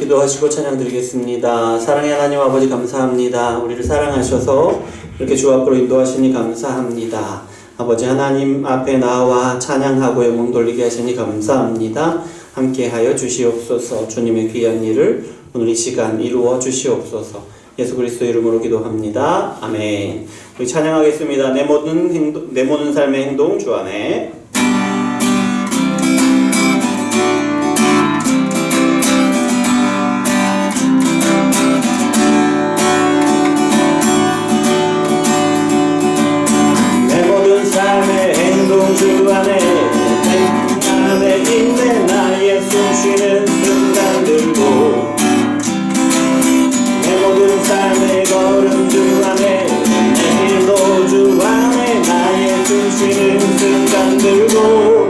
기도하시고 찬양 드리겠습니다. 사랑의 하나님 아버지 감사합니다. 우리를 사랑하셔서 이렇게 주 앞으로 인도하시니 감사합니다. 아버지 하나님 앞에 나와 찬양하고 영광 돌리게 하시니 감사합니다. 함께하여 주시옵소서. 주님의 귀한 일을 오늘 이 시간 이루어 주시옵소서. 예수 그리스도 이름으로 기도합니다. 아멘. 우리 찬양하겠습니다. 내 모든 삶의 행동 주 안에. 삶의 행동 주 안에 내 안에 있네 나의 숨쉬는 순간들도 내 모든 삶의 걸음 주 안에 내 일도 주 안에 나의 숨쉬는 순간들도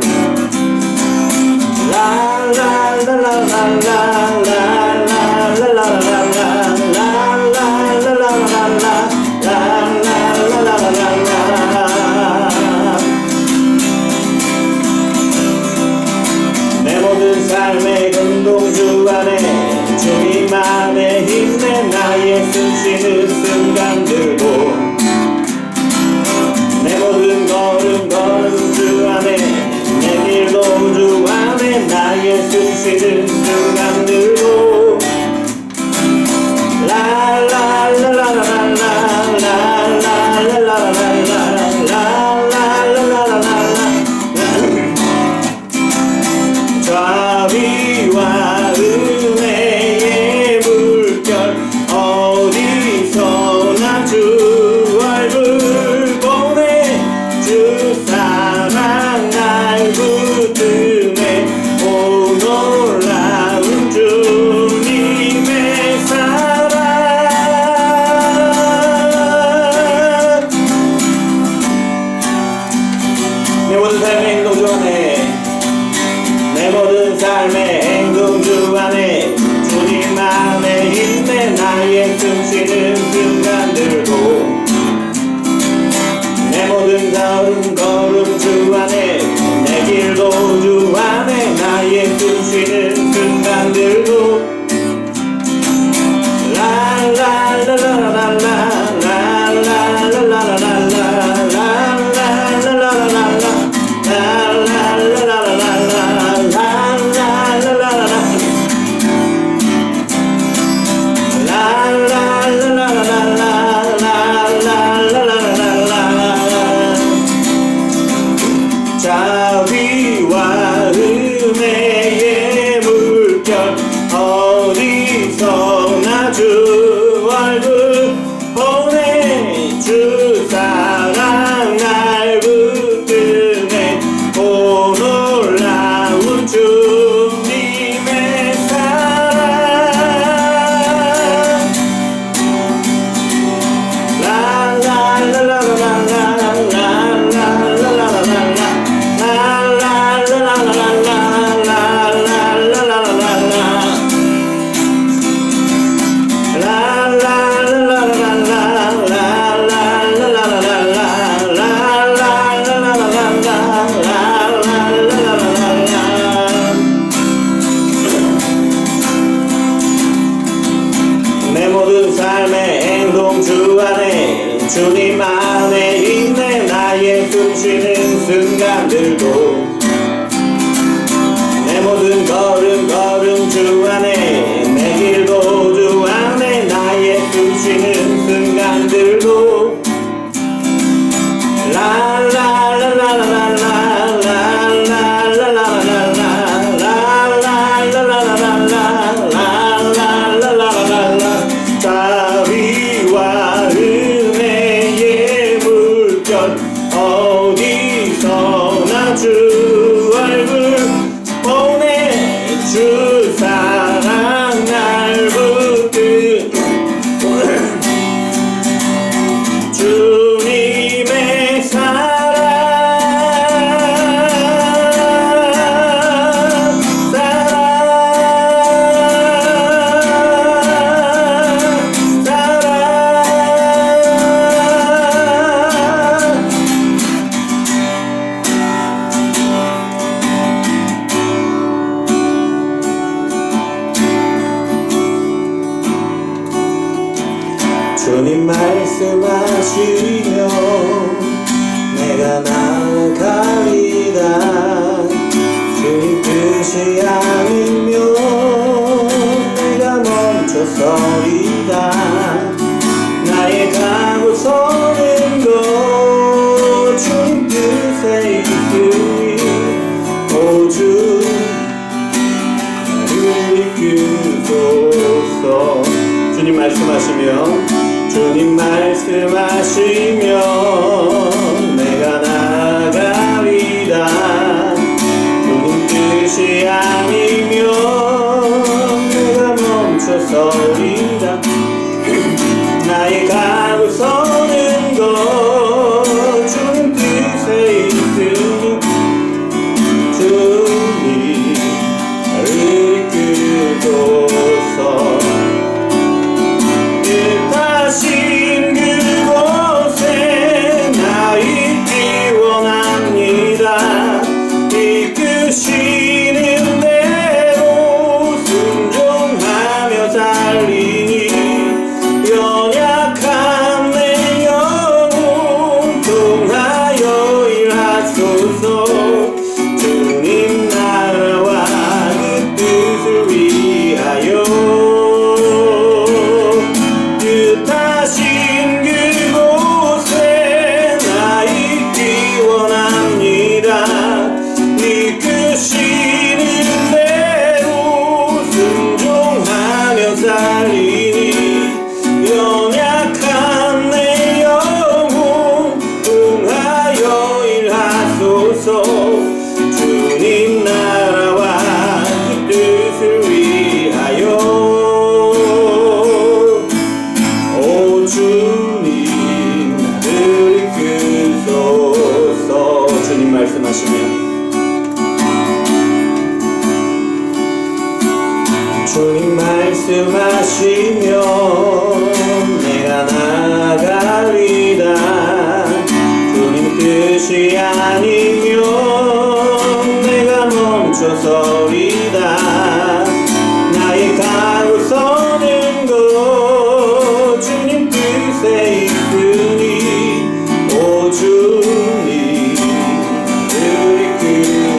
삶의 근동 주 안에 주님 안에 힘내 나의 숨쉬는 순간들도 내 모든 걸음 주 안에 내 길도 주 안에 나의 숨쉬는 순간들도 자비와 은혜의 물결 어디서나 주 얼굴 보내 주 사랑 날 붙드네 오 놀라운 주님의 사랑 내 모든 삶의 행동 주 안에 내 모든 삶의 행동 주 안에 주님 안에 있네 나의 숨쉬는 순간들도 내 모든 걸음 주 안에 내 길도 주 안에 나의 숨쉬는 순간들도 자비와 은혜의 물결 어디서나 주 얼굴 보내 주 사랑 날 붙드네 오 놀라운 주님의 사랑 내 모든 삶의 행동 주 안에 주님 안에 있네 나의 숨쉬는 순간들도 내 모든 걸음 주 안에 내 길도 주 안에 나의 숨쉬는 순간들도 자비와 은혜의 물결 어디서나 주 말씀하시며 내가 나아가리다. 주님 뜻이 아니면 내가 멈춰서리다. 나의 가고 서는 것 주님 뜻에 있으니 오 주 나를 이끄소서. 주님 말씀하시며 내가 나아가리다. 주님 뜻이 아니면 내가 멈춰서리다. 나의 가고 서는 것 주님 뜻에 있으니 주님 나를 이끌소서. 뜻하신 그곳에 나 있기 원합니다. 이끄시는 대로 순종하며 달리니 연약한 내 영혼 통하여 일하소서. 주님 나라와 그 뜻을 위하여 뜻하신 그곳에 나 있기 원합니다. 이끄시는 대로 순종하며 달리니 연약한 내 영혼 응하여 일하소서. 주님 나라와 그 뜻을 위하여 오 주님 나를 이끄소서. 주님 말씀하시면 주님 말씀하시며 내가 나아가리다. 주님 뜻이 아니면 내가 멈춰서리다. 나의 가고 서는 것 주님 뜻에 있으니 오 주님 나를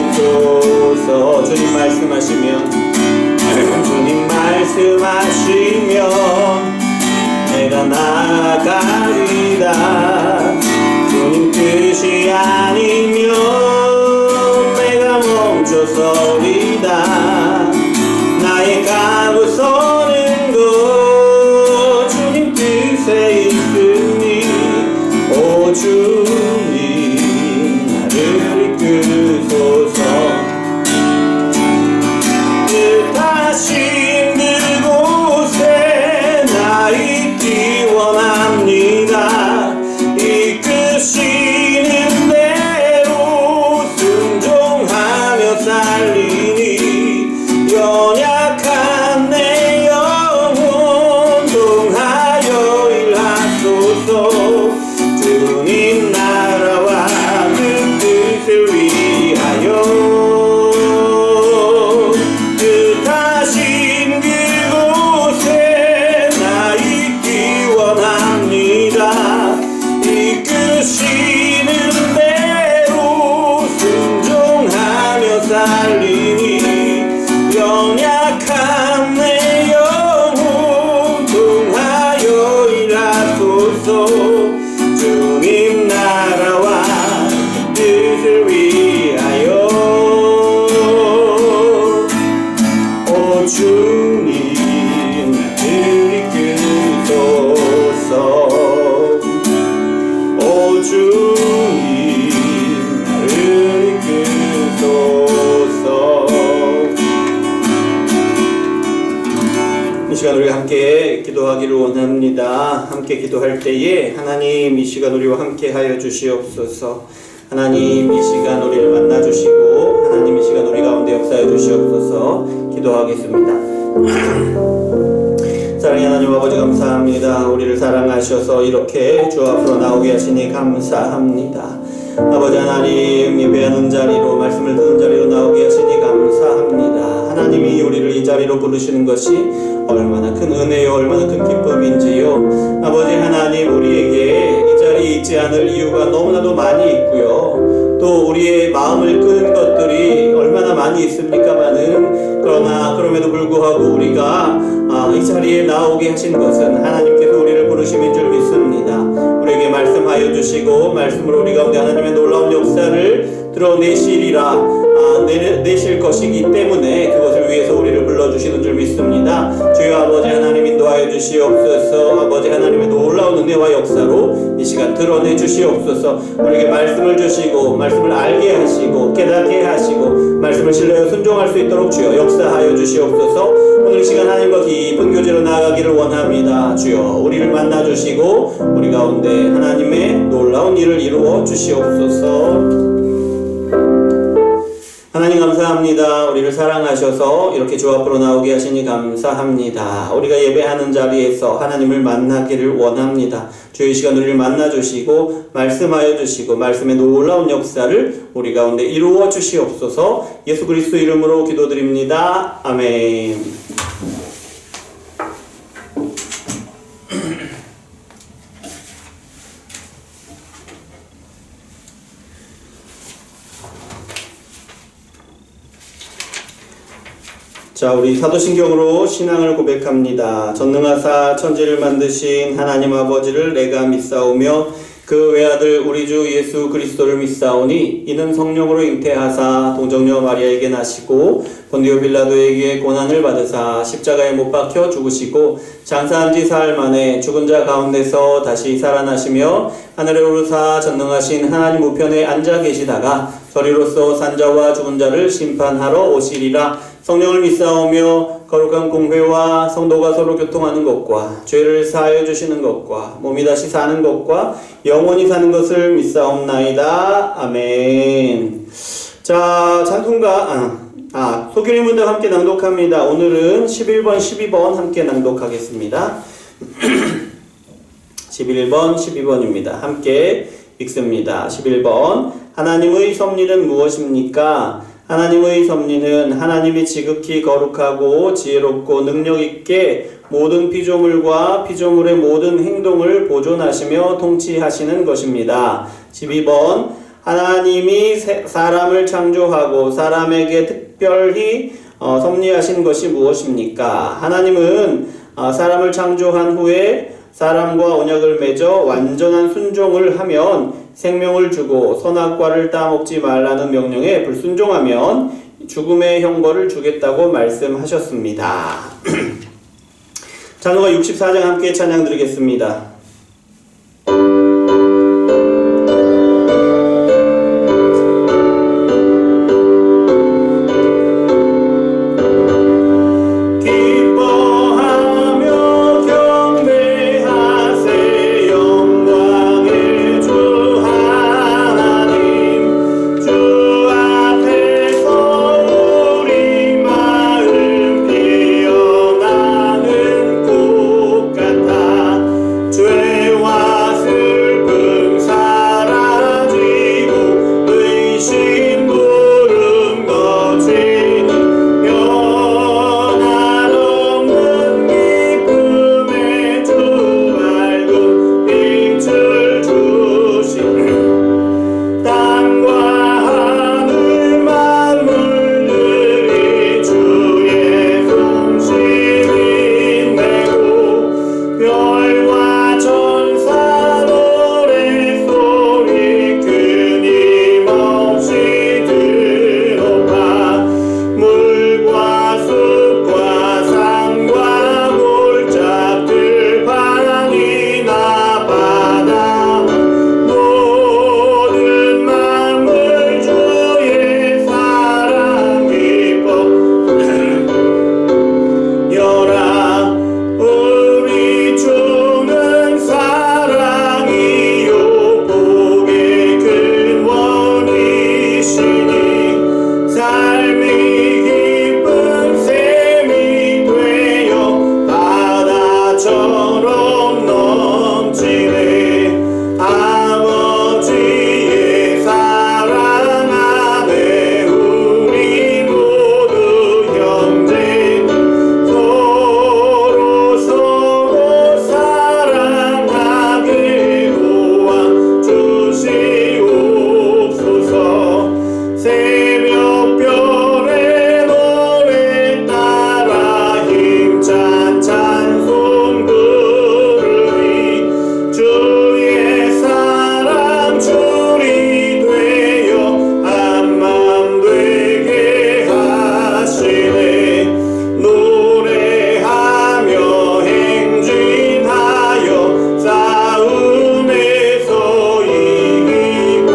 이끌소서. 주님 말씀하시면 내가 나아가리다. 주님 뜻이 아니면 내가 멈춰서리다. 나의 가고 서는 것 주님 뜻에 있으니 오 주님 나를 이끌소서. 뜻하신 그곳에 나 있기 원합니다. 이끄시는 대로 순종하며 달리니 연약한 내 영혼 통하여 일하소서. 주님 나라와 그 뜻을 위하여 뜻하신 그곳에 나 있기 원합니다. 이끄시는 대로 순종하며 달리니 연약한 내 영혼 통하여 일하소서. 주님 나라와 그 뜻을 위하여 오 주님 나를 이끌소서. 오 주님 나를 이끌소서. 이 시간 우리 함께 기도하기를 원합니다. 함께 기도할 때에 하나님 이 시간 우리와 함께 하여 주시옵소서. 하나님 이 시간 우리를 만나 주시고 하나님 이 시간 우리 가운데 역사해 주시옵소서. 기도하겠습니다. 사랑의 하나님 아버지 감사합니다. 우리를 사랑하셔서 이렇게 주 앞으로 나오게 하시니 감사합니다. 아버지 하나님 예배하는 자리로 말씀을 듣는 자리로 나오게 하시니 감사합니다. 하나님이 우리를 이 자리로 부르시는 것이 얼마나 큰 은혜요, 얼마나 큰 기쁨인지요. 아버지 하나님, 우리에게 이 자리에 있지 않을 이유가 너무나도 많이 있고요. 또 우리의 마음을 끄는 것들이 얼마나 많이 있습니까마는, 그러나 그럼에도 불구하고 우리가 이 자리에 나오게 하신 것은 하나님께서 우리를 부르심인 줄 믿습니다. 우리에게 말씀하여 주시고 말씀으로 우리 가운데 하나님의 놀라운 역사를 드러내시리라, 내실 것이기 때문에 그것을 위해서 우리를 불러주시는 줄 믿습니다. 주여 아버지 하나님, 인도하여 주시옵소서. 아버지 하나님의 놀라운 은혜와 역사로 이 시간 드러내 주시옵소서. 우리에게 말씀을 주시고 말씀을 알게 하시고 깨닫게 하시고 말씀을 신뢰하여 순종할 수 있도록 주여 역사하여 주시옵소서. 오늘 이 시간 하나님과 깊은 교제로 나아가기를 원합니다. 주여 우리를 만나 주시고 우리 가운데 하나님의 놀라운 일을 이루어 주시옵소서. 하나님 감사합니다. 우리를 사랑하셔서 이렇게 주 앞으로 나오게 하시니 감사합니다. 우리가 예배하는 자리에서 하나님을 만나기를 원합니다. 주의 시간 우리를 만나 주시고 말씀하여 주시고 말씀의 놀라운 역사를 우리 가운데 이루어 주시옵소서. 예수 그리스도 이름으로 기도드립니다. 아멘. 자, 우리 사도신경으로 신앙을 고백합니다. 전능하사 천지를 만드신 하나님 아버지를 내가 믿사오며 그 외아들 우리 주 예수 그리스도를 믿사오니 이는 성령으로 잉태하사 동정녀 마리아에게 나시고 본디오 빌라도에게 고난을 받으사 십자가에 못 박혀 죽으시고 장사한 지 사흘 만에 죽은 자 가운데서 다시 살아나시며 하늘에 오르사 전능하신 하나님 우편에 앉아 계시다가 저리로서 산자와 죽은 자를 심판하러 오시리라. 성령을 믿사오며 거룩한 공회와 성도가 서로 교통하는 것과 죄를 사하여 주시는 것과 몸이 다시 사는 것과 영원히 사는 것을 믿사옵나이다. 아멘. 자, 찬송가 소규리 문답 함께 낭독합니다. 오늘은 11번, 12번 함께 낭독하겠습니다. 11번, 12번입니다. 함께 읽습니다. 11번. 하나님의 섭리는 무엇입니까? 하나님의 섭리는 하나님이 지극히 거룩하고 지혜롭고 능력있게 모든 피조물과 피조물의 모든 행동을 보존하시며 통치하시는 것입니다. 12번. 하나님이 사람을 창조하고 사람에게 특별히 섭리하신 것이 무엇입니까? 하나님은 사람을 창조한 후에 사람과 언약을 맺어 완전한 순종을 하면 생명을 주고 선악과를 따먹지 말라는 명령에 불순종하면 죽음의 형벌을 주겠다고 말씀하셨습니다. 찬송가 64장 함께 찬양 드리겠습니다. 주의 새벽별의 노래 따라 힘찬 찬송 부르리 주의 사랑 줄이 되어 한맘 되게 하시네 노래하며 행진하여 싸움에서 이기고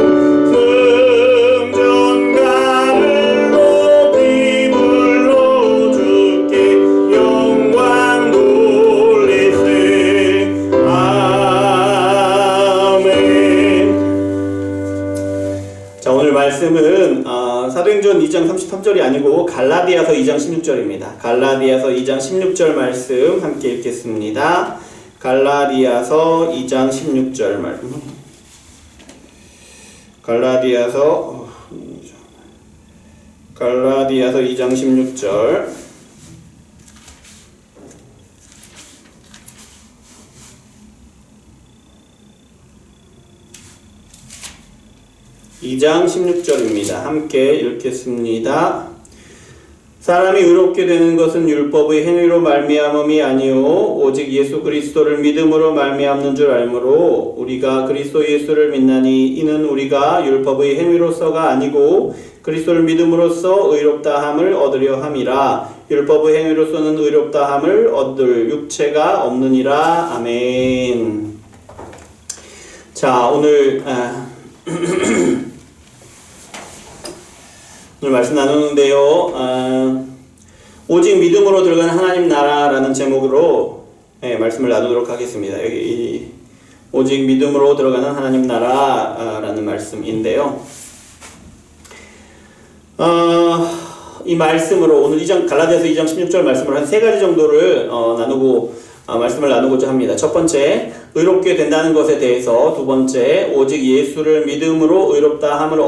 승전가를 높이 불러 주께 영광 돌리세 아멘. 자, 오늘 말씀은 사도행전 2장 33절이 아니고 갈라디아서 2장 16절입니다. 갈라디아서 2장 16절 말씀 함께 읽겠습니다. 갈라디아서 2장 16절 말씀. 갈라디아서 2장 16절. (2장 16절입니다) 함께 읽겠습니다. 사람이 의롭게 되는 것은 율법의 행위로 말미암음이 아니요 오직 예수 그리스도를 믿음으로 말미암는 줄 알므로 우리가 그리스도 예수를 믿나니 이는 우리가 율법의 행위로서가 아니고 그리스도를 믿음으로써 의롭다함을 얻으려 함이라. 율법의 행위로서는 의롭다함을 얻을 육체가 없느니라. 아멘. 자, 오늘 오늘 말씀 나누는데요. 오직 믿음으로 들어가는 하나님 나라라는 제목으로 말씀을 나누도록 하겠습니다. 여기 오직 믿음으로 들어가는 하나님 나라라는 말씀인데요. 이 말씀으로 오늘 갈라디아서 2장 16절 말씀을 한 세 가지 정도를 말씀을 나누고자 합니다. 첫 번째, 의롭게 된다는 것에 대해서. 두 번째, 오직 예수를 믿음으로 의롭다함을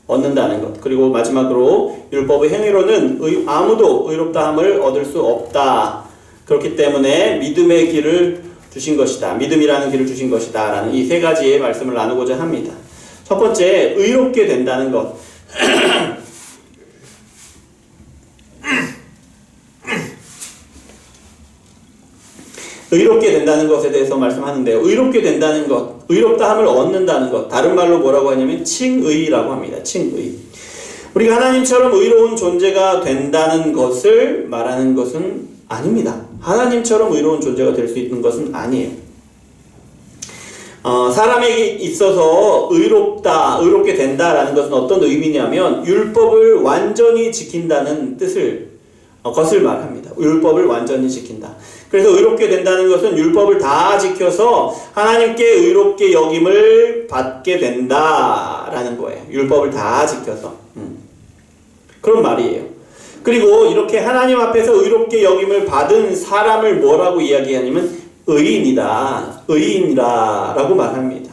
얻는다는 것. 그리고 마지막으로 율법의 행위로는 아무도 의롭다함을 얻을 수 없다. 그렇기 때문에 믿음의 길을 주신 것이다. 믿음이라는 길을 주신 것이다. 라는 이 세 가지의 말씀을 나누고자 합니다. 첫 번째, 의롭게 된다는 것. 의롭게 된다는 것에 대해서 말씀하는데요. 의롭게 된다는 것, 의롭다함을 얻는다는 것, 다른 말로 뭐라고 하냐면 칭의라고 합니다. 칭의. 우리가 하나님처럼 의로운 존재가 된다는 것을 말하는 것은 아닙니다. 하나님처럼 의로운 존재가 될 수 있는 것은 아니에요. 사람에게 있어서 의롭게 된다라는 것은 어떤 의미냐면 율법을 완전히 지킨다는 것을 말합니다. 율법을 완전히 지킨다. 그래서 의롭게 된다는 것은 율법을 다 지켜서 하나님께 의롭게 여김을 받게 된다라는 거예요. 율법을 다 지켜서. 그런 말이에요. 그리고 이렇게 하나님 앞에서 의롭게 여김을 받은 사람을 뭐라고 이야기하냐면 의인이라고 말합니다.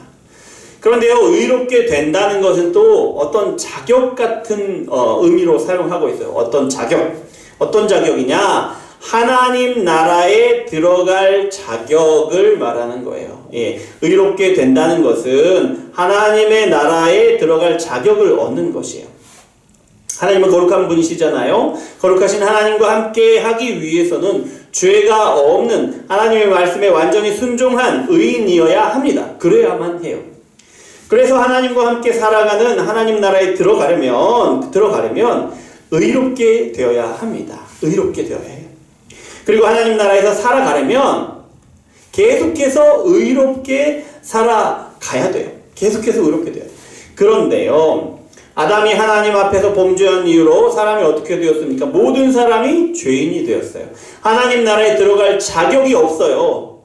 그런데요, 의롭게 된다는 것은 또 어떤 자격 같은 의미로 사용하고 있어요. 어떤 자격이냐? 하나님 나라에 들어갈 자격을 말하는 거예요. 의롭게 된다는 것은 하나님의 나라에 들어갈 자격을 얻는 것이에요. 하나님은 거룩한 분이시잖아요. 거룩하신 하나님과 함께 하기 위해서는 죄가 없는 하나님의 말씀에 완전히 순종한 의인이어야 합니다. 그래야만 해요. 그래서 하나님과 함께 살아가는 하나님 나라에 들어가려면 의롭게 되어야 합니다. 의롭게 되어야 해요. 그리고 하나님 나라에서 살아가려면 계속해서 의롭게 살아가야 돼요. 계속해서 의롭게 돼요. 그런데요, 아담이 하나님 앞에서 범죄한 이유로 사람이 어떻게 되었습니까? 모든 사람이 죄인이 되었어요. 하나님 나라에 들어갈 자격이 없어요.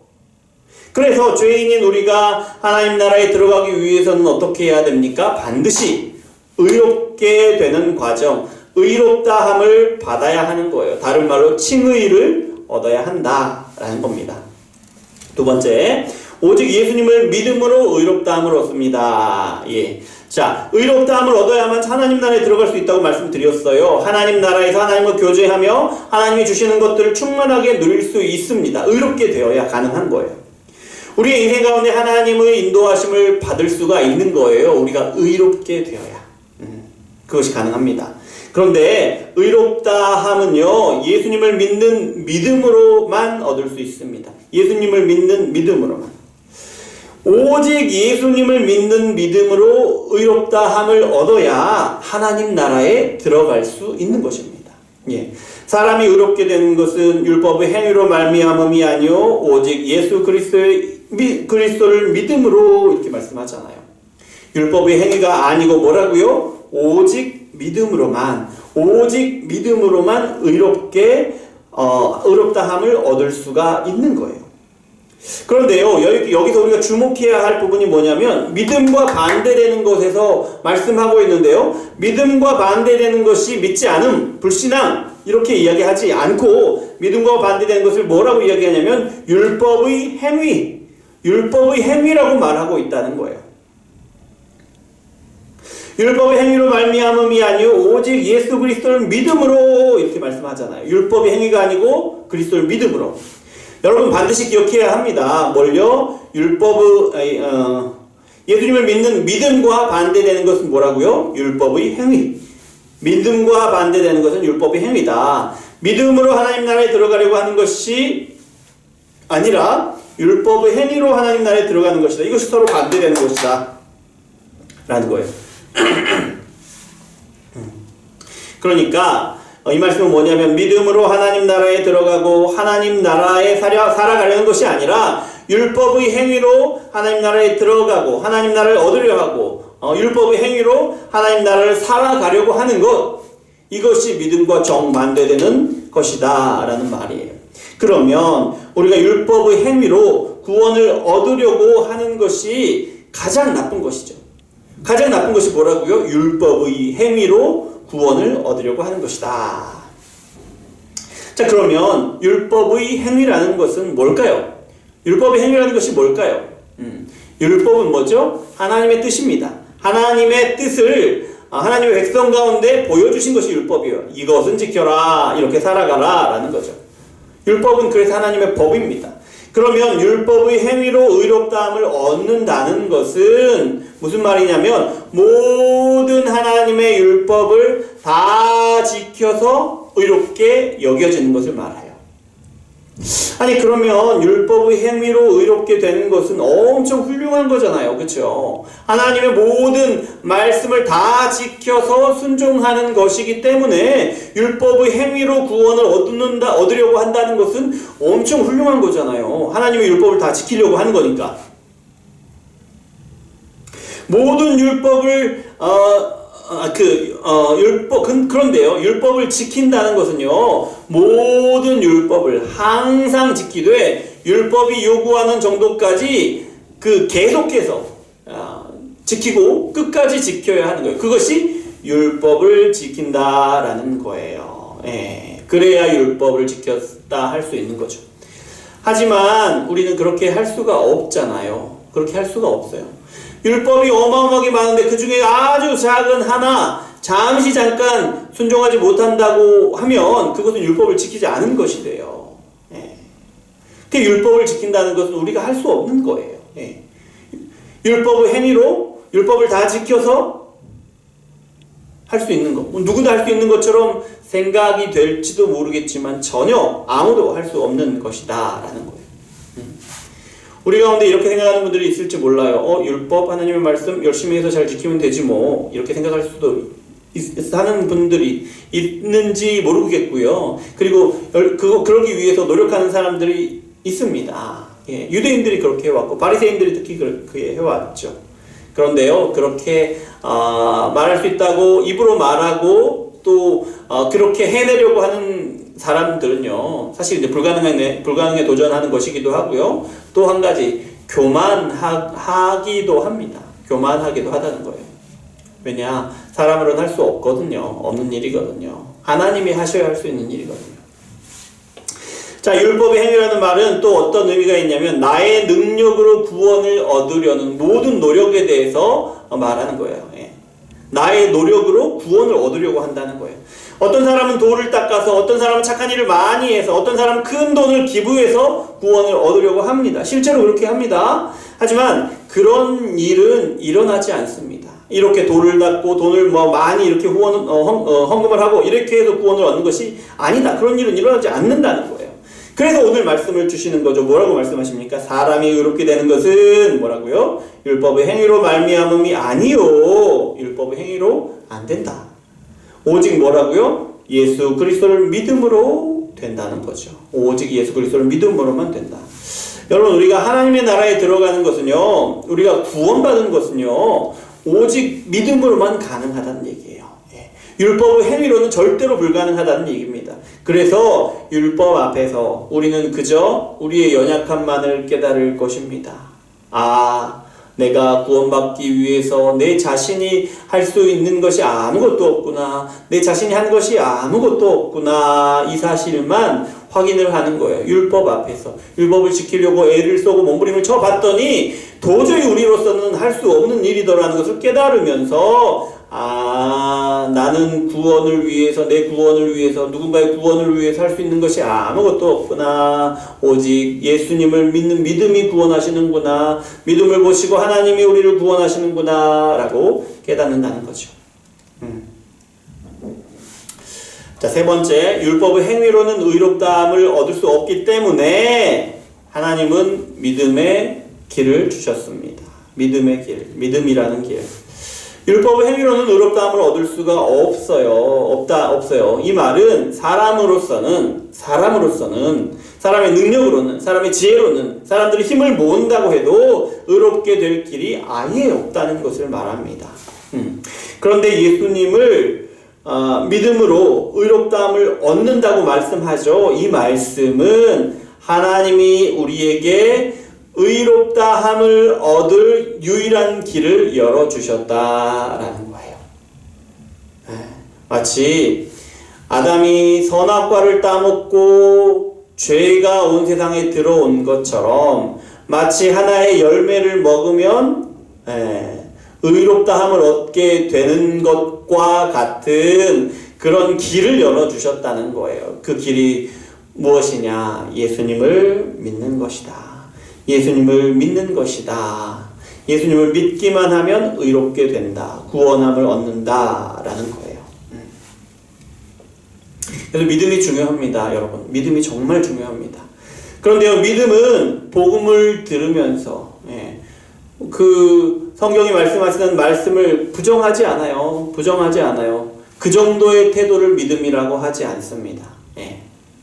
그래서 죄인인 우리가 하나님 나라에 들어가기 위해서는 어떻게 해야 됩니까? 반드시 의롭게 되는 과정, 의롭다함을 받아야 하는 거예요. 다른 말로 칭의를 얻어야 한다라는 겁니다. 두 번째, 오직 예수님을 믿음으로 의롭다함을 얻습니다. 자, 의롭다함을 얻어야만 하나님 나라에 들어갈 수 있다고 말씀드렸어요. 하나님 나라에서 하나님과 교제하며 하나님이 주시는 것들을 충만하게 누릴 수 있습니다. 의롭게 되어야 가능한 거예요. 우리의 인생 가운데 하나님의 인도하심을 받을 수가 있는 거예요. 우리가 의롭게 되어야. 그것이 가능합니다. 그런데 의롭다 함은요, 예수님을 믿는 믿음으로만 얻을 수 있습니다. 예수님을 믿는 믿음으로만. 오직 예수님을 믿는 믿음으로 의롭다 함을 얻어야 하나님 나라에 들어갈 수 있는 것입니다. 예. 사람이 의롭게 되는 것은 율법의 행위로 말미암음이 아니요 오직 예수 그리스도를 믿음으로 이렇게 말씀하잖아요. 율법의 행위가 아니고 뭐라고요? 오직 믿음으로만 의롭다함을 얻을 수가 있는 거예요. 그런데요, 여기서 우리가 주목해야 할 부분이 뭐냐면 믿음과 반대되는 것에서 말씀하고 있는데요, 믿음과 반대되는 것이 믿지 않음, 불신앙 이렇게 이야기하지 않고 믿음과 반대되는 것을 뭐라고 이야기하냐면 율법의 행위라고 말하고 있다는 거예요. 율법의 행위로 말미암음이 아니요 오직 예수 그리스도를 믿음으로 이렇게 말씀하잖아요. 율법의 행위가 아니고 그리스도를 믿음으로. 여러분 반드시 기억해야 합니다. 뭘요? 예수님을 믿는 믿음과 반대되는 것은 뭐라고요? 율법의 행위. 믿음과 반대되는 것은 율법의 행위다. 믿음으로 하나님 나라에 들어가려고 하는 것이 아니라 율법의 행위로 하나님 나라에 들어가는 것이다. 이것이 서로 반대되는 것이다 라는 거예요. 그러니까 이 말씀은 뭐냐면 믿음으로 하나님 나라에 들어가고 하나님 나라에 살아가려는 것이 아니라 율법의 행위로 하나님 나라에 들어가고 하나님 나라를 얻으려 하고 율법의 행위로 하나님 나라를 살아가려고 하는 것, 이것이 믿음과 정반대되는 것이다 라는 말이에요. 그러면 우리가 율법의 행위로 구원을 얻으려고 하는 것이 가장 나쁜 것이죠. 가장 나쁜 것이 뭐라고요? 율법의 행위로 구원을 얻으려고 하는 것이다. 자, 그러면 율법의 행위라는 것은 뭘까요? 율법의 행위라는 것이 뭘까요? 율법은 뭐죠? 하나님의 뜻입니다. 하나님의 뜻을 하나님의 백성 가운데 보여주신 것이 율법이에요. 이것은 지켜라, 이렇게 살아가라 라는 거죠. 율법은 그래서 하나님의 법입니다. 그러면 율법의 행위로 의롭다함을 얻는다는 것은 무슨 말이냐면 모든 하나님의 율법을 다 지켜서 의롭게 여겨지는 것을 말해요. 아니 그러면 율법의 행위로 의롭게 되는 것은 엄청 훌륭한 거잖아요. 그렇죠? 하나님의 모든 말씀을 다 지켜서 순종하는 것이기 때문에 율법의 행위로 구원을 얻으려고 한다는 것은 엄청 훌륭한 거잖아요. 하나님의 율법을 다 지키려고 하는 거니까. 모든 율법을 그런데요, 율법을 지킨다는 것은요, 모든 율법을 항상 지키되 율법이 요구하는 정도까지 계속해서 지키고 끝까지 지켜야 하는 거예요. 그것이 율법을 지킨다라는 거예요. 예, 그래야 율법을 지켰다 할 수 있는 거죠. 하지만 우리는 그렇게 할 수가 없잖아요. 그렇게 할 수가 없어요. 율법이 어마어마하게 많은데 그 중에 아주 작은 하나 잠깐 순종하지 못한다고 하면 그것은 율법을 지키지 않은 것이 돼요. 예. 그 율법을 지킨다는 것은 우리가 할 수 없는 거예요. 예. 율법의 행위로 율법을 다 지켜서 할 수 있는 것, 누구나 할 수 있는 것처럼 생각이 될지도 모르겠지만 전혀 아무도 할 수 없는 것이다 라는 거예요. 우리 가운데 이렇게 생각하는 분들이 있을지 몰라요. 율법, 하나님의 말씀 열심히 해서 잘 지키면 되지 뭐, 이렇게 생각할 수도 하는 분들이 있는지 모르겠고요. 그리고 그러기 위해서 노력하는 사람들이 있습니다. 예, 유대인들이 그렇게 해왔고 바리새인들이 특히 그렇게 해왔죠. 그런데요, 그렇게 말할 수 있다고 입으로 말하고 또 그렇게 해내려고 하는 사람들은요, 사실 이제 불가능에 도전하는 것이기도 하고요. 또 한 가지, 교만하기도 합니다. 교만하기도 하다는 거예요. 왜냐? 사람으로는 할 수 없거든요. 없는 일이거든요. 하나님이 하셔야 할 수 있는 일이거든요. 자, 율법의 행위라는 말은 또 어떤 의미가 있냐면 나의 능력으로 구원을 얻으려는 모든 노력에 대해서 말하는 거예요. 예. 나의 노력으로 구원을 얻으려고 한다는 거예요. 어떤 사람은 돌을 닦아서, 어떤 사람은 착한 일을 많이 해서, 어떤 사람은 큰 돈을 기부해서 구원을 얻으려고 합니다. 실제로 그렇게 합니다. 하지만 그런 일은 일어나지 않습니다. 이렇게 돌을 닦고 돈을 뭐 많이 이렇게 헌금을 하고 이렇게 해서 구원을 얻는 것이 아니다. 그런 일은 일어나지 않는다는 거예요. 그래서 오늘 말씀을 주시는 거죠. 뭐라고 말씀하십니까? 사람이 의롭게 되는 것은 뭐라고요? 율법의 행위로 말미암음이 아니요. 율법의 행위로 안 된다. 오직 뭐라고요? 예수 그리스도를 믿음으로 된다는 거죠. 오직 예수 그리스도를 믿음으로만 된다. 여러분, 우리가 하나님의 나라에 들어가는 것은요, 우리가 구원받은 것은요, 오직 믿음으로만 가능하다는 얘기예요. 율법의 행위로는 절대로 불가능하다는 얘기입니다. 그래서 율법 앞에서 우리는 그저 우리의 연약함만을 깨달을 것입니다. 아, 내가 구원받기 위해서 내 자신이 할 수 있는 것이 아무것도 없구나. 내 자신이 한 것이 아무것도 없구나. 이 사실만 확인을 하는 거예요. 율법 앞에서. 율법을 지키려고 애를 쏘고 몸부림을 쳐봤더니 도저히 우리로서는 할 수 없는 일이더라는 것을 깨달으면서 아, 나는 구원을 위해서, 내 구원을 위해서, 누군가의 구원을 위해서 할 수 있는 것이 아무것도 없구나. 오직 예수님을 믿는 믿음이 구원하시는구나. 믿음을 보시고 하나님이 우리를 구원하시는구나 라고 깨닫는다는 거죠. 자, 세 번째, 율법의 행위로는 의롭다함을 얻을 수 없기 때문에 하나님은 믿음의 길을 주셨습니다. 믿음의 길, 믿음이라는 길. 율법의 행위로는 의롭다함을 얻을 수가 없어요. 이 말은 사람으로서는 사람의 능력으로는, 사람의 지혜로는, 사람들이 힘을 모은다고 해도 의롭게 될 길이 아예 없다는 것을 말합니다. 그런데 예수님을 믿음으로 의롭다함을 얻는다고 말씀하죠. 이 말씀은 하나님이 우리에게 의롭다함을 얻을 유일한 길을 열어주셨다라는 거예요. 마치 아담이 선악과를 따먹고 죄가 온 세상에 들어온 것처럼 마치 하나의 열매를 먹으면 의롭다함을 얻게 되는 것과 같은 그런 길을 열어주셨다는 거예요. 그 길이 무엇이냐? 예수님을 믿는 것이다. 예수님을 믿는 것이다. 예수님을 믿기만 하면 의롭게 된다. 구원함을 얻는다. 라는 거예요. 그래서 믿음이 중요합니다, 여러분. 믿음이 정말 중요합니다. 그런데요, 믿음은 복음을 들으면서, 그 성경이 말씀하시는 말씀을 부정하지 않아요. 그 정도의 태도를 믿음이라고 하지 않습니다.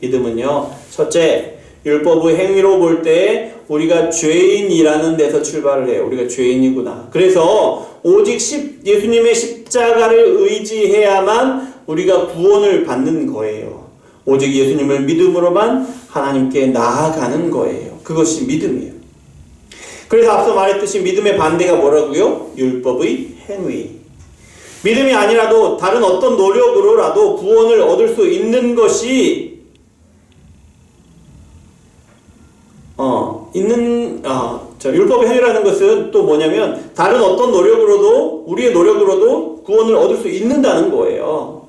믿음은요, 첫째, 율법의 행위로 볼 때 우리가 죄인이라는 데서 출발을 해요. 우리가 죄인이구나. 그래서 오직 예수님의 십자가를 의지해야만 우리가 구원을 받는 거예요. 오직 예수님을 믿음으로만 하나님께 나아가는 거예요. 그것이 믿음이에요. 그래서 앞서 말했듯이 믿음의 반대가 뭐라고요? 율법의 행위. 믿음이 아니라도 다른 어떤 노력으로라도 구원을 얻을 수 있는 것이 율법의 행위라는 것은 또 뭐냐면 다른 어떤 노력으로도 우리의 노력으로도 구원을 얻을 수 있는다는 거예요.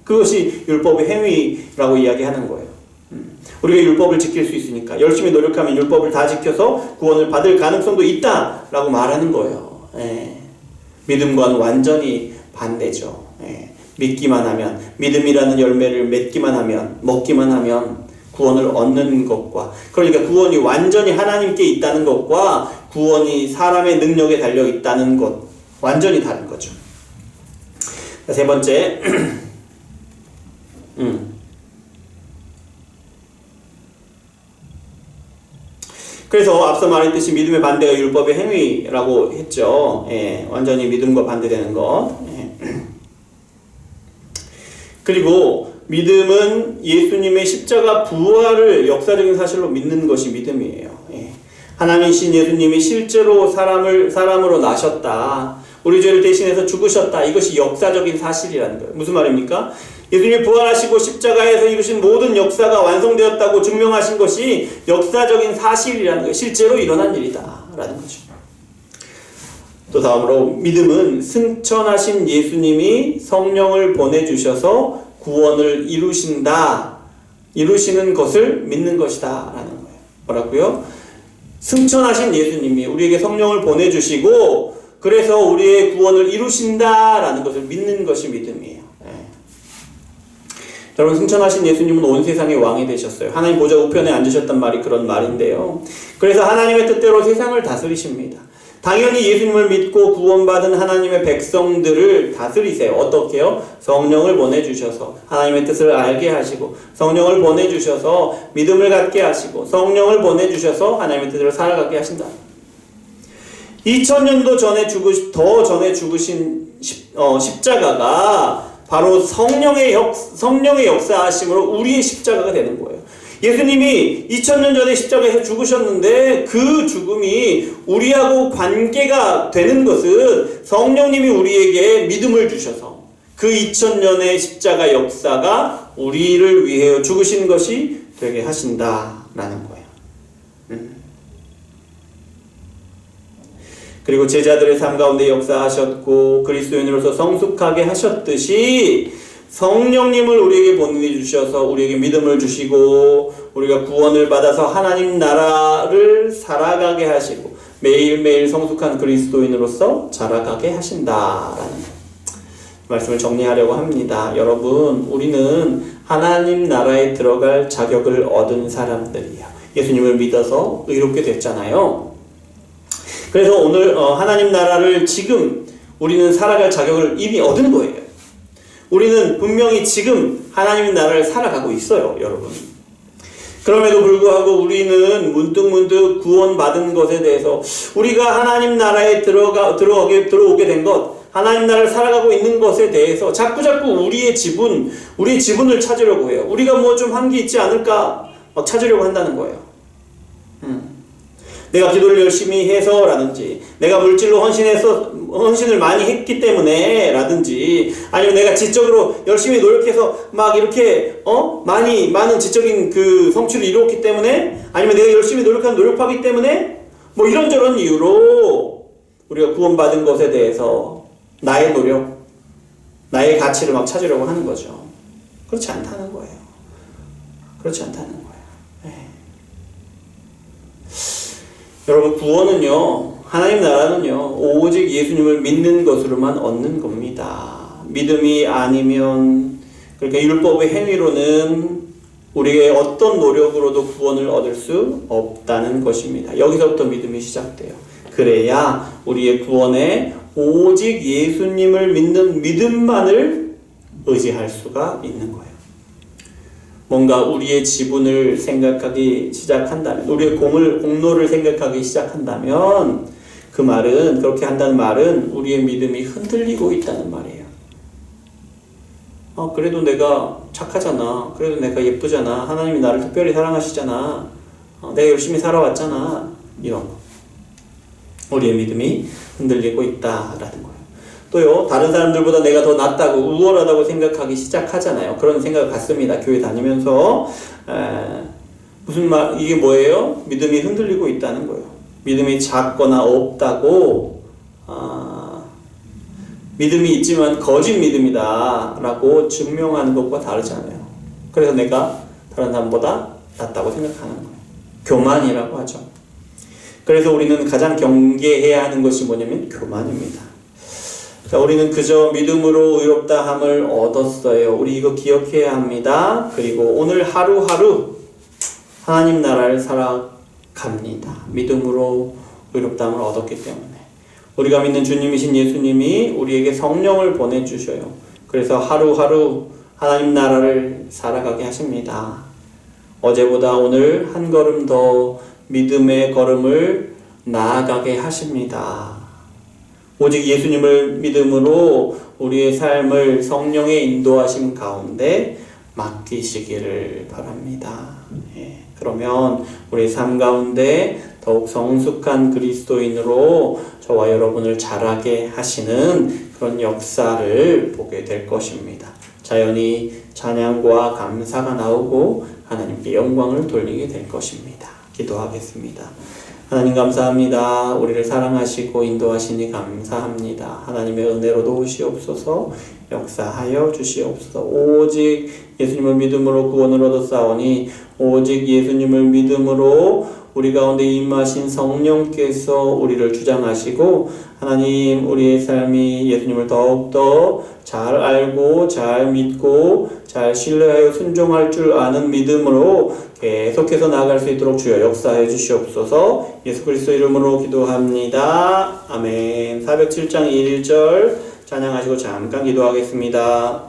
그것이 율법의 행위라고 이야기하는 거예요. 우리가 율법을 지킬 수 있으니까 열심히 노력하면 율법을 다 지켜서 구원을 받을 가능성도 있다라고 말하는 거예요. 믿음과는 완전히 반대죠. 믿기만 하면, 믿음이라는 열매를 맺기만 하면, 먹기만 하면 구원을 얻는 것과, 그러니까 구원이 완전히 하나님께 있다는 것과 구원이 사람의 능력에 달려 있다는 것, 완전히 다른 거죠. 세 번째, 그래서 앞서 말했듯이 믿음의 반대가 율법의 행위라고 했죠. 완전히 믿음과 반대되는 것. 그리고 믿음은 예수님의 십자가 부활을 역사적인 사실로 믿는 것이 믿음이에요. 하나님이신 예수님이 실제로 사람으로 나셨다. 우리 죄를 대신해서 죽으셨다. 이것이 역사적인 사실이라는 거예요. 무슨 말입니까? 예수님이 부활하시고 십자가에서 이루신 모든 역사가 완성되었다고 증명하신 것이 역사적인 사실이라는 거예요. 실제로 일어난 일이다. 라는 거죠. 또 다음으로 믿음은 승천하신 예수님이 성령을 보내주셔서 구원을 이루시는 것을 믿는 것이다 라는 거예요. 뭐라고요? 승천하신 예수님이 우리에게 성령을 보내주시고 그래서 우리의 구원을 이루신다라는 것을 믿는 것이 믿음이에요. 여러분, 승천하신 예수님은 온 세상의 왕이 되셨어요. 하나님 보좌 우편에 앉으셨단 말이 그런 말인데요. 그래서 하나님의 뜻대로 세상을 다스리십니다. 당연히 예수님을 믿고 구원받은 하나님의 백성들을 다스리세요. 어떻게요? 성령을 보내주셔서 하나님의 뜻을 알게 하시고, 성령을 보내주셔서 믿음을 갖게 하시고, 성령을 보내주셔서 하나님의 뜻을 살아가게 하신다. 2000년도 전에 더 전에 죽으신 십자가가 바로 성령의 역사하심으로 우리의 십자가가 되는 거예요. 예수님이 2000년 전에 십자가에서 죽으셨는데 그 죽음이 우리하고 관계가 되는 것은 성령님이 우리에게 믿음을 주셔서 그 2000년의 십자가 역사가 우리를 위해 죽으신 것이 되게 하신다라는 거예요. 그리고 제자들의 삶 가운데 역사하셨고 그리스도인으로서 성숙하게 하셨듯이 성령님을 우리에게 보내주셔서 우리에게 믿음을 주시고 우리가 구원을 받아서 하나님 나라를 살아가게 하시고 매일매일 성숙한 그리스도인으로서 자라가게 하신다라는 말씀을 정리하려고 합니다. 여러분, 우리는 하나님 나라에 들어갈 자격을 얻은 사람들이에요. 예수님을 믿어서 의롭게 됐잖아요. 그래서 오늘 하나님 나라를 지금 우리는 살아갈 자격을 이미 얻은 거예요. 우리는 분명히 지금 하나님 나라를 살아가고 있어요, 여러분. 그럼에도 불구하고 우리는 문득문득 구원받은 것에 대해서 우리가 하나님 나라에 들어오게 된 것, 하나님 나라를 살아가고 있는 것에 대해서 자꾸자꾸 우리의 지분을 찾으려고 해요. 우리가 뭐 좀 한 게 있지 않을까 막 찾으려고 한다는 거예요. 내가 기도를 열심히 해서 라든지 내가 물질로 헌신을 많이 했기 때문에 라든지 아니면 내가 지적으로 열심히 노력해서 막 이렇게 많은 지적인 그 성취를 이루었기 때문에 아니면 내가 열심히 노력하기 때문에 뭐 이런저런 이유로 우리가 구원받은 것에 대해서 나의 노력, 나의 가치를 막 찾으려고 하는 거죠. 그렇지 않다는 거예요. 그렇지 않다는 거예요. 여러분, 구원은요, 하나님 나라는요, 오직 예수님을 믿는 것으로만 얻는 겁니다. 믿음이 아니면, 그러니까 율법의 행위로는 우리의 어떤 노력으로도 구원을 얻을 수 없다는 것입니다. 여기서부터 믿음이 시작돼요. 그래야 우리의 구원에 오직 예수님을 믿는 믿음만을 의지할 수가 있는 거예요. 뭔가 우리의 지분을 생각하기 시작한다면, 우리의 공로를 생각하기 시작한다면 그렇게 한다는 말은 우리의 믿음이 흔들리고 있다는 말이에요. 그래도 내가 착하잖아. 그래도 내가 예쁘잖아. 하나님이 나를 특별히 사랑하시잖아. 내가 열심히 살아왔잖아. 이런 거. 우리의 믿음이 흔들리고 있다라는 거예요. 또요, 다른 사람들보다 내가 더 낫다고 우월하다고 생각하기 시작하잖아요. 그런 생각을 갖습니다. 교회 다니면서. 이게 뭐예요? 믿음이 흔들리고 있다는 거예요. 믿음이 작거나 없다고, 믿음이 있지만 거짓 믿음이다 라고 증명하는 것과 다르잖아요. 그래서 내가 다른 사람보다 낫다고 생각하는 거예요. 교만이라고 하죠. 그래서 우리는 가장 경계해야 하는 것이 뭐냐면 교만입니다. 자, 우리는 그저 믿음으로 의롭다함을 얻었어요. 우리 이거 기억해야 합니다. 그리고 오늘 하루하루 하나님 나라를 살아갑니다. 믿음으로 의롭다함을 얻었기 때문에. 우리가 믿는 주님이신 예수님이 우리에게 성령을 보내주셔요. 그래서 하루하루 하나님 나라를 살아가게 하십니다. 어제보다 오늘 한 걸음 더 믿음의 걸음을 나아가게 하십니다. 오직 예수님을 믿음으로 우리의 삶을 성령의 인도하심 가운데 맡기시기를 바랍니다. 그러면 우리 삶 가운데 더욱 성숙한 그리스도인으로 저와 여러분을 자라게 하시는 그런 역사를 보게 될 것입니다. 자연히 찬양과 감사가 나오고 하나님께 영광을 돌리게 될 것입니다. 기도하겠습니다. 하나님 감사합니다. 우리를 사랑하시고 인도하시니 감사합니다. 하나님의 은혜로 도우시옵소서, 역사하여 주시옵소서. 오직 예수님을 믿음으로 구원을 얻었사오니 오직 예수님을 믿음으로 우리 가운데 임하신 성령께서 우리를 주장하시고 하나님 우리의 삶이 예수님을 더욱더 잘 알고 잘 믿고 잘 신뢰하여 순종할 줄 아는 믿음으로 계속해서 나아갈 수 있도록 주여 역사해 주시옵소서. 예수 그리스도 이름으로 기도합니다. 아멘. 407장 1절 찬양하시고 잠깐 기도하겠습니다.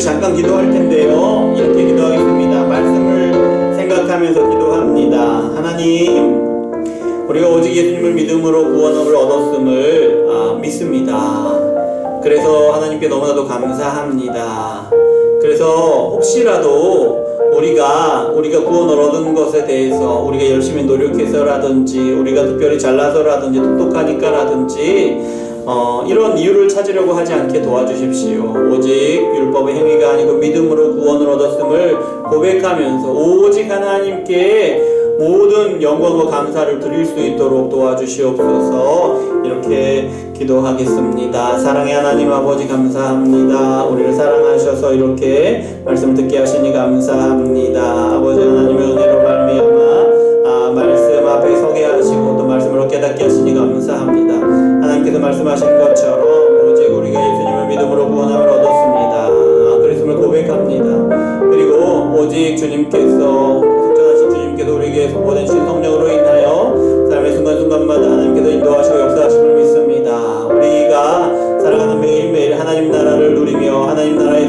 잠깐 기도할 텐데요. 이렇게 기도하겠습니다. 말씀을 생각하면서 기도합니다. 하나님, 우리가 오직 예수님을 믿음으로 구원을 얻었음을 믿습니다. 그래서 하나님께 너무나도 감사합니다. 그래서 혹시라도 우리가 구원을 얻은 것에 대해서 우리가 열심히 노력해서라든지 우리가 특별히 잘나서라든지 똑똑하니까라든지 이런 이유를 찾으려고 하지 않게 도와주십시오. 오직 율법의 행위가 아니고 믿음으로 구원을 얻었음을 고백하면서 오직 하나님께 모든 영광과 감사를 드릴 수 있도록 도와주시옵소서. 이렇게 기도하겠습니다. 사랑의 하나님 아버지 감사합니다. 우리를 사랑하셔서 이렇게 말씀 듣게 하시니 감사합니다. 아버지 하나님의 은혜로 말미암아 말씀 앞에 서게 하시고 또 말씀으로 깨닫게 하시니 감사합니다. 하나님께서 말씀하신 것처럼 오직 우리가 예수님을 믿음으로 구원함을 얻었습니다. 그랬음을 고백합니다. 그리고 오직 주님께서 특전하신 주님께서 우리에게 보내주신 성령으로 인하여 삶의 순간순간마다 하나님께서 인도하시고 역사하심을 믿습니다. 우리가 살아가는 매일매일 하나님 나라를 누리며 하나님 나라의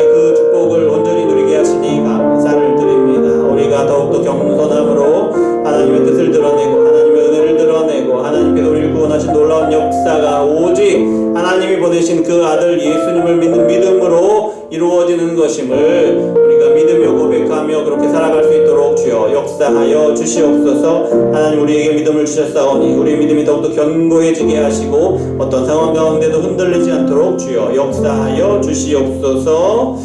그 축복을 온전히 누리게 하시니 감사를 드립니다. 우리가 더욱더 겸손함으로 하나님의 뜻을 드러내고 하나님의 은혜를 드러내고 하나님께서 우리를 구원하신 놀라운 역사가 오직 하나님이 보내신 그 아들 예수님을 믿는 믿음으로 이루어지는 것임을 우리가 믿으며 고백하며 그렇게 살아갈 수 있도록 주여 역사하여 주시옵소서. 하나님 우리에게 믿음을 주셨사오니 우리의 믿음이 더욱더 견고해지게 하시고 어떤 상황 가운데도 흔들리지 않도록 주여 역사하여 주시옵소서.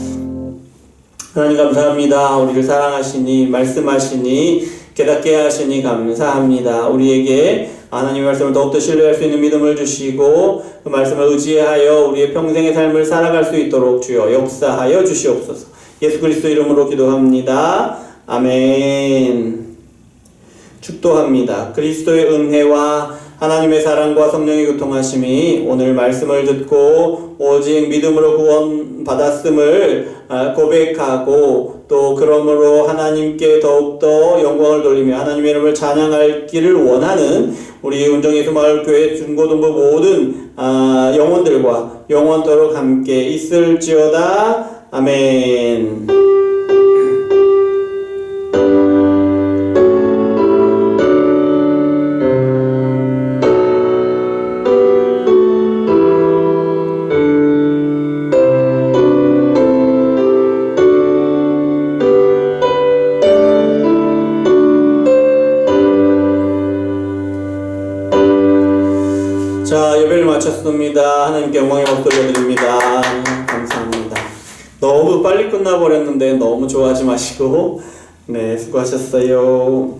하나님 감사합니다. 우리를 사랑하시니 말씀하시니 깨닫게 하시니 감사합니다. 우리에게 하나님의 말씀을 더욱더 신뢰할 수 있는 믿음을 주시고 그 말씀을 의지하여 우리의 평생의 삶을 살아갈 수 있도록 주여 역사하여 주시옵소서. 예수 그리스도 이름으로 기도합니다. 아멘. 축도합니다. 그리스도의 은혜와 하나님의 사랑과 성령의 교통하심이 오늘 말씀을 듣고 오직 믿음으로 구원받았음을 고백하고 또 그러므로 하나님께 더욱더 영광을 돌리며 하나님의 이름을 찬양할 길을 원하는 우리 운정예수마을교회 중고등부 모든 영혼들과 영원토록 함께 있을지어다. 아멘. 자, 예배를 마쳤습니다. 하나님께 영광의 목소리 드립니다. 감사합니다. 너무 빨리 끝나버렸는데 너무 좋아하지 마시고 네, 수고하셨어요.